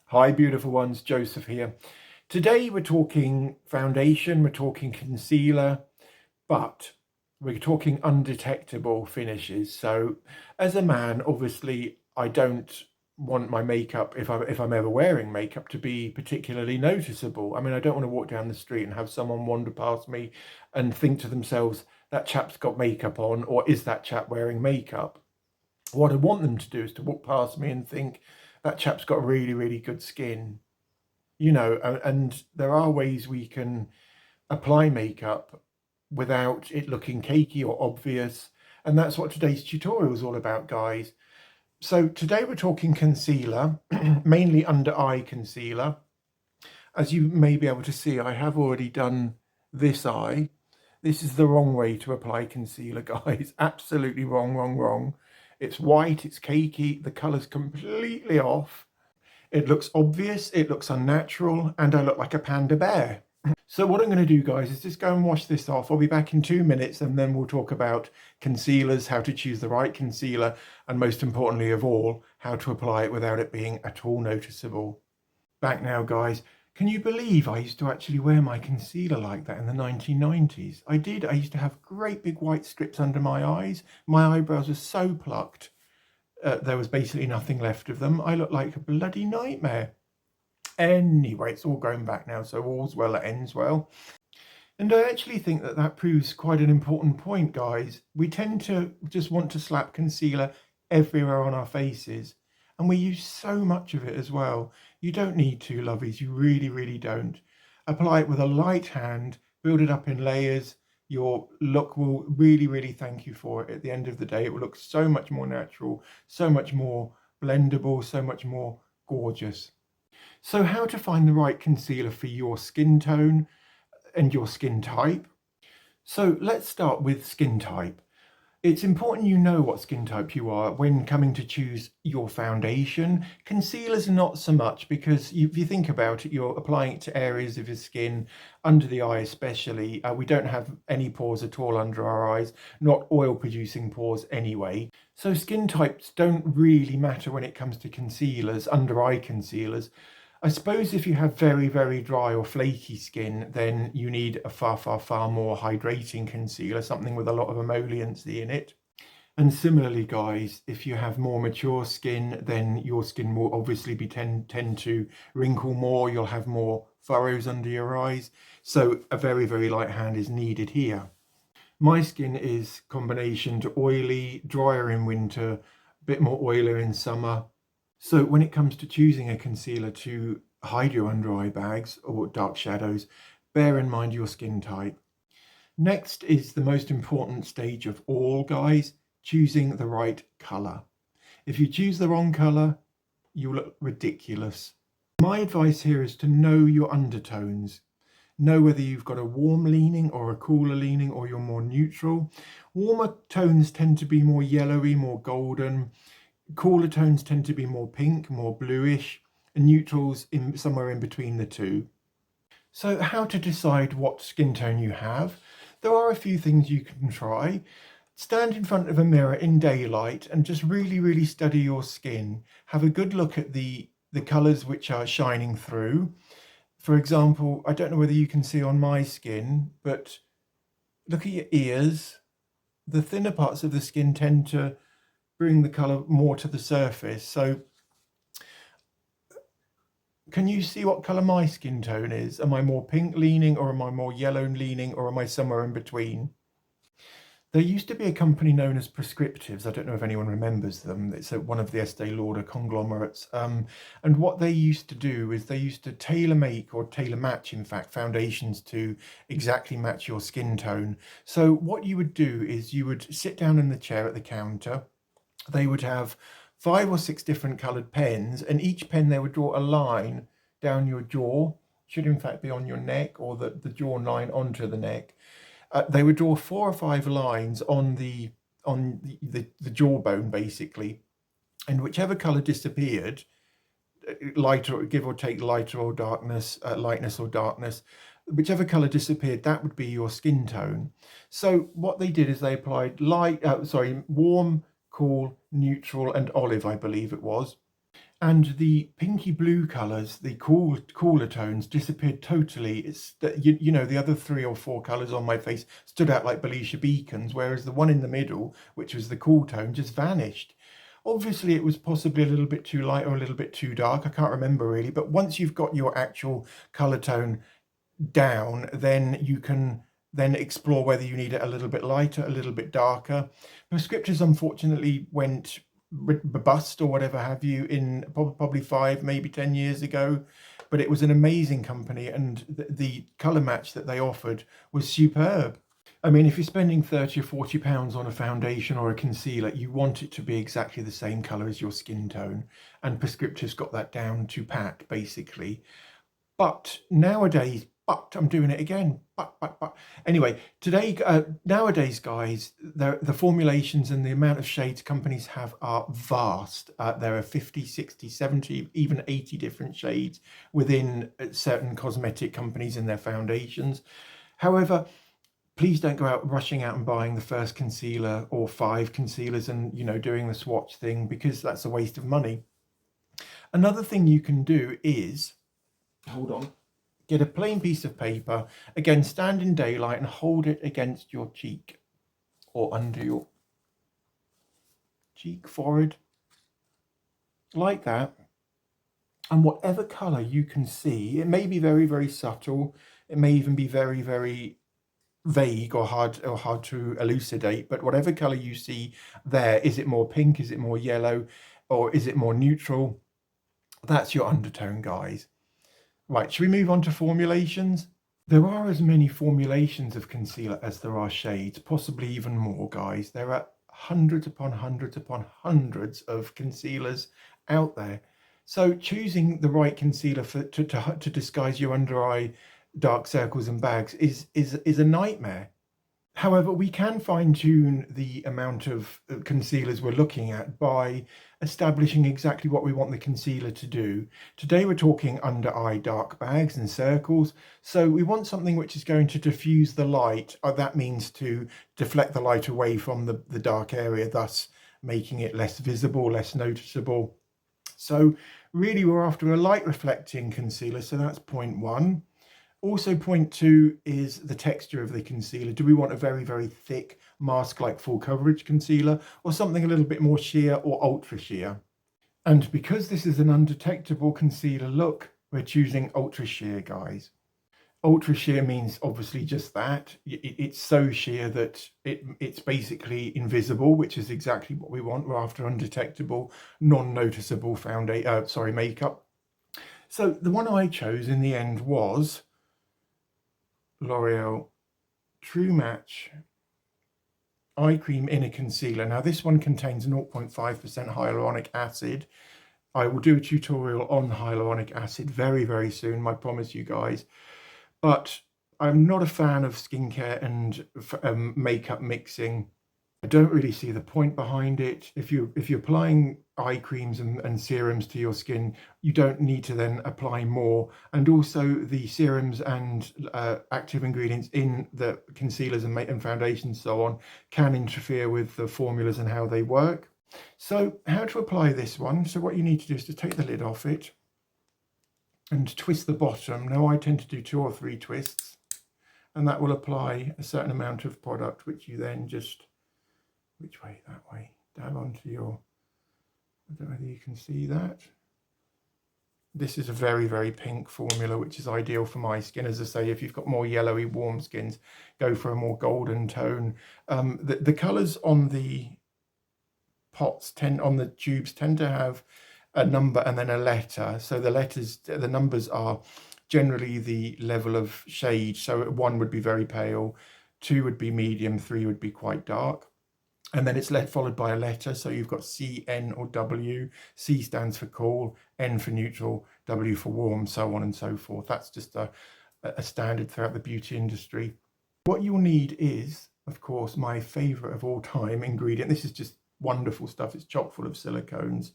Hi beautiful ones, Joseph here. Today we're talking foundation, we're talking concealer, but we're talking undetectable finishes. So as a man, obviously I don't want my makeup, if I'm ever wearing makeup, to be particularly noticeable. I mean, I don't want to walk down the street and have someone wander past me and think to themselves, that chap's got makeup on, or is that chap wearing makeup? What I want them to do is to walk past me and think, that chap's got really, really good skin. And there are ways we can apply makeup without it looking cakey or obvious. And that's what today's tutorial is all about, guys. So today we're talking concealer, mainly under eye concealer. As you may be able to see, I have already done this eye. This is the wrong way to apply concealer, guys. Absolutely wrong, wrong, wrong. It's white, it's cakey, the colour's completely off. It looks obvious, it looks unnatural, and I look like a panda bear. So what I'm going to do, guys, is just go and wash this off. I'll be back in 2 minutes, and then we'll talk about concealers, how to choose the right concealer, and most importantly of all, how to apply it without it being at all noticeable. Back now, guys. Can you believe I used to actually wear my concealer like that in the 1990s? I did. I used to have great big white strips under my eyes. My eyebrows were so plucked. There was basically nothing left of them. I looked like a bloody nightmare. Anyway, it's all going back now, so all's well that ends well. And I actually think that that proves quite an important point, guys. We tend to just want to slap concealer everywhere on our faces, and we use so much of it as well. You don't need to, lovies, you really, really don't. Apply it with a light hand, build it up in layers. Your look will really, really thank you for it. At the end of the day, it will look so much more natural, so much more blendable, so much more gorgeous. So how to find the right concealer for your skin tone and your skin type. So let's start with skin type. It's important you know what skin type you are when coming to choose your foundation. Concealers not so much, because if you think about it, you're applying it to areas of your skin, under the eye especially. We don't have any pores at all under our eyes, not oil producing pores anyway. So skin types don't really matter when it comes to concealers, under eye concealers. I suppose if you have very, very dry or flaky skin, then you need a far, far, far more hydrating concealer, something with a lot of emolliency in it. And similarly, guys, if you have more mature skin, then your skin will obviously tend to wrinkle more. You'll have more furrows under your eyes. So a very, very light hand is needed here. My skin is combination to oily, drier in winter, a bit more oilier in summer. So when it comes to choosing a concealer to hide your under eye bags or dark shadows, bear in mind your skin type. Next is the most important stage of all, guys, choosing the right colour. If you choose the wrong colour, you look ridiculous. My advice here is to know your undertones. Know whether you've got a warm leaning or a cooler leaning, or you're more neutral. Warmer tones tend to be more yellowy, more golden. Cooler tones tend to be more pink, more bluish, and neutrals somewhere in between the two. So how to decide what skin tone you have? There are a few things you can try. Stand in front of a mirror in daylight and just really, really study your skin. Have a good look at the colours which are shining through. For example, I don't know whether you can see on my skin, but look at your ears. The thinner parts of the skin tend to bring the colour more to the surface. So can you see what colour my skin tone is? Am I more pink leaning, or am I more yellow leaning, or am I somewhere in between? There used to be a company known as Prescriptives. I don't know if anyone remembers them. It's one of the Estee Lauder conglomerates. And what they used to do is they used to tailor make, or tailor match, in fact, foundations to exactly match your skin tone. So what you would do is you would sit down in the chair at the counter. They would have 5 or 6 different coloured pens, and each pen they would draw a line down your jaw. Should in fact be on your neck, or the jaw line onto the neck. They would draw 4 or 5 lines on the jawbone, basically, and whichever colour disappeared, lighter, give or take lighter or darkness, lightness or darkness, whichever colour disappeared, that would be your skin tone. So what they did is they applied warm, cool, neutral, and olive, I believe it was. and the pinky blue colours, the cooler tones, disappeared totally. It's that you know, the other 3 or 4 colours on my face stood out like Belisha beacons, whereas the one in the middle, which was the cool tone, just vanished. Obviously, it was possibly a little bit too light or a little bit too dark. I can't remember really, but once you've got your actual colour tone down, then you can then explore whether you need it a little bit lighter, a little bit darker. Prescriptors unfortunately went bust or whatever have you in probably 5, maybe 10 years ago, but it was an amazing company, and the colour match that they offered was superb. I mean, if you're spending 30 or 40 pounds on a foundation or a concealer, you want it to be exactly the same colour as your skin tone, and Prescriptive's got that down to pat, basically. But nowadays, I'm doing it again, but. Anyway, today, nowadays, guys, the formulations and the amount of shades companies have are vast. There are 50, 60, 70, even 80 different shades within certain cosmetic companies in their foundations. However, please don't go out rushing out and buying the first concealer or 5 concealers and, you know, doing the swatch thing, because that's a waste of money. Another thing you can do is, hold on, get a plain piece of paper, again, stand in daylight and hold it against your cheek or under your cheek, forehead, like that. And whatever colour you can see, it may be very, very subtle, it may even be very, very vague or hard to elucidate, but whatever color you see there, is it more pink, is it more yellow, or is it more neutral? That's your undertone, guys. Right, should we move on to formulations? There are as many formulations of concealer as there are shades, possibly even more, guys. There are hundreds upon hundreds upon hundreds of concealers out there, so choosing the right concealer to disguise your under eye dark circles and bags is a nightmare. However, we can fine-tune the amount of concealers we're looking at by establishing exactly what we want the concealer to do. Today we're talking under eye dark bags and circles, so we want something which is going to diffuse the light. That means to deflect the light away from the dark area, thus making it less visible, less noticeable. So really we're after a light reflecting concealer, so that's point 1. Also, point 2 is the texture of the concealer. Do we want a very, very thick mask-like full coverage concealer, or something a little bit more sheer or ultra sheer? And because this is an undetectable concealer look, we're choosing ultra sheer, guys. Ultra sheer means obviously just that. It's so sheer that it's basically invisible, which is exactly what we want. We're after undetectable, non-noticeable makeup. So the one I chose in the end was L'Oreal True Match Eye Cream Inner Concealer. Now this one contains 0.5% hyaluronic acid. I will do a tutorial on hyaluronic acid very, very soon, I promise you guys. But I'm not a fan of skincare and makeup mixing. I don't really see the point behind it. If you're applying eye creams and serums to your skin, you don't need to then apply more. And also the serums and active ingredients in the concealers and foundations, so on, can interfere with the formulas and how they work. So how to apply this one? So what you need to do is to take the lid off it and twist the bottom. Now I tend to do 2 or 3 twists, and that will apply a certain amount of product, which you then just, which way? That way, dab onto your, I don't know whether you can see that. This is a very, very pink formula, which is ideal for my skin. As I say, if you've got more yellowy, warm skins, go for a more golden tone. The colours on the pots on the tubes tend to have a number and then a letter. So the numbers are generally the level of shade. So 1 would be very pale, 2 would be medium, 3 would be quite dark. And then it's followed by a letter. So you've got C, N or W. C stands for cool, N for neutral, W for warm, so on and so forth. That's just a standard throughout the beauty industry. What you'll need is, of course, my favorite of all time ingredient. This is just wonderful stuff. It's chock full of silicones.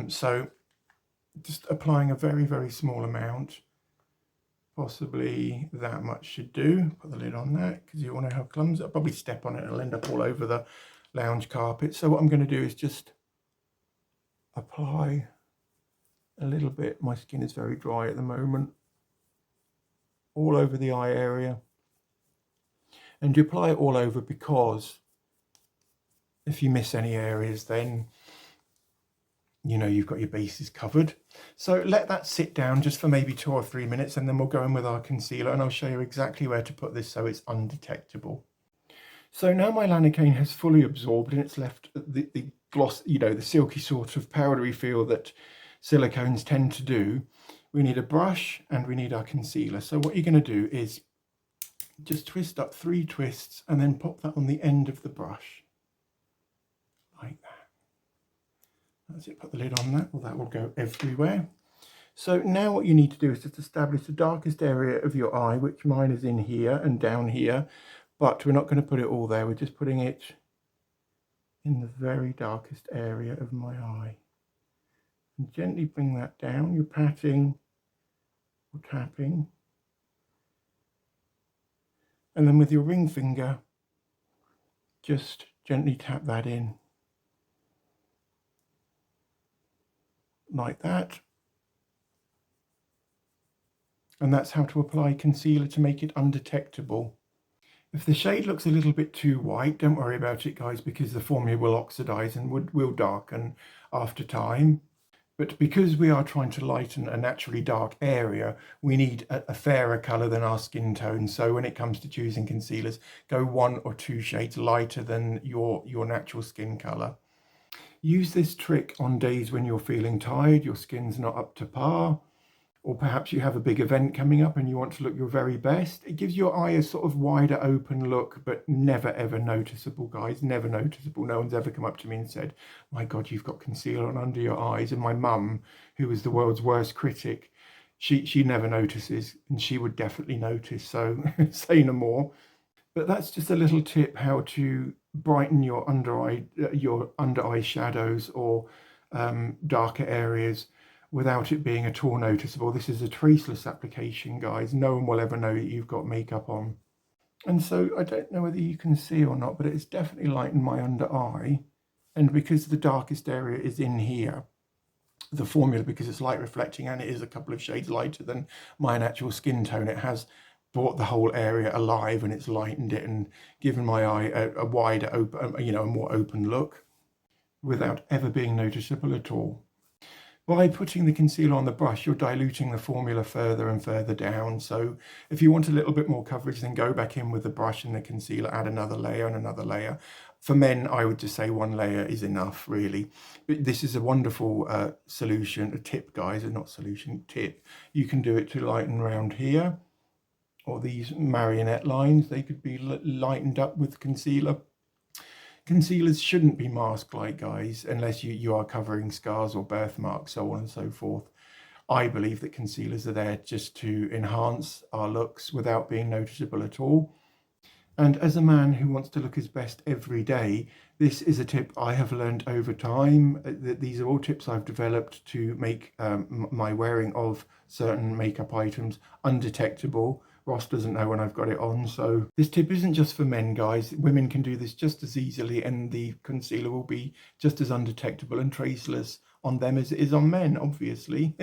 So just applying a very, very small amount, possibly that much should do. Put the lid on that because you all know how clumsy. I'll probably step on it and it'll end up all over the lounge carpet. So what I'm going to do is just apply a little bit. My skin is very dry at the moment. All over the eye area. And you apply it all over because if you miss any areas, then you know you've got your bases covered. So let that sit down just for maybe 2 or 3 minutes, and then we'll go in with our concealer and I'll show you exactly where to put this so it's undetectable. So now my Lanacane has fully absorbed and it's left the gloss, you know, the silky sort of powdery feel that silicones tend to do. We need a brush and we need our concealer. So what you're going to do is just twist up 3 twists and then pop that on the end of the brush like that. That's it, put the lid on that, well, that will go everywhere. So now what you need to do is just establish the darkest area of your eye, which mine is in here and down here, but we're not going to put it all there, we're just putting it in the very darkest area of my eye. And gently bring that down, you're patting or tapping. And then with your ring finger, just gently tap that in. Like that. And that's how to apply concealer to make it undetectable. If the shade looks a little bit too white, don't worry about it, guys, because the formula will oxidize and will darken after time. But because we are trying to lighten a naturally dark area, we need a fairer colour than our skin tone. So when it comes to choosing concealers, go 1 or 2 shades lighter than your natural skin colour. Use this trick on days when you're feeling tired, your skin's not up to par, or perhaps you have a big event coming up and you want to look your very best. It gives your eye a sort of wider open look, but never ever noticeable, guys, never noticeable. No one's ever come up to me and said, my God, you've got concealer on under your eyes. And my mum, who was the world's worst critic, she never notices, and she would definitely notice, so say no more. But that's just a little tip how to brighten your under eye shadows or darker areas without it being at all noticeable. This is a traceless application, guys. No one will ever know that you've got makeup on. And so I don't know whether you can see or not, but it's definitely lightened my under eye. And because the darkest area is in here, the formula, because it's light reflecting and it is a couple of shades lighter than my natural skin tone, it has brought the whole area alive and it's lightened it and given my eye a wider open, you know, a more open look without ever being noticeable at all. By putting the concealer on the brush, you're diluting the formula further and further down. So if you want a little bit more coverage, then go back in with the brush and the concealer, add another layer and another layer. For men, I would just say 1 layer is enough, really. But this is a wonderful solution, a tip, guys, not solution, tip. You can do it to lighten around here, or these marionette lines. They could be lightened up with concealer. Concealers shouldn't be mask-like, guys, unless you are covering scars or birthmarks, so on and so forth. I believe that concealers are there just to enhance our looks without being noticeable at all. And as a man who wants to look his best every day, this is a tip I have learned over time. These are all tips I've developed to make my wearing of certain makeup items undetectable. Ross doesn't know when I've got it on, so this tip isn't just for men, guys. Women can do this just as easily, and the concealer will be just as undetectable and traceless on them as it is on men, obviously.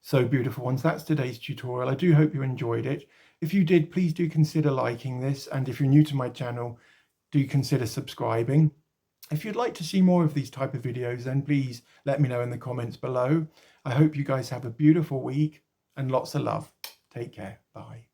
So beautiful ones, that's today's tutorial. I do hope you enjoyed it. If you did, please do consider liking this, and if you're new to my channel, do consider subscribing. If you'd like to see more of these type of videos, then please let me know in the comments below. I hope you guys have a beautiful week and lots of love. Take care. Bye.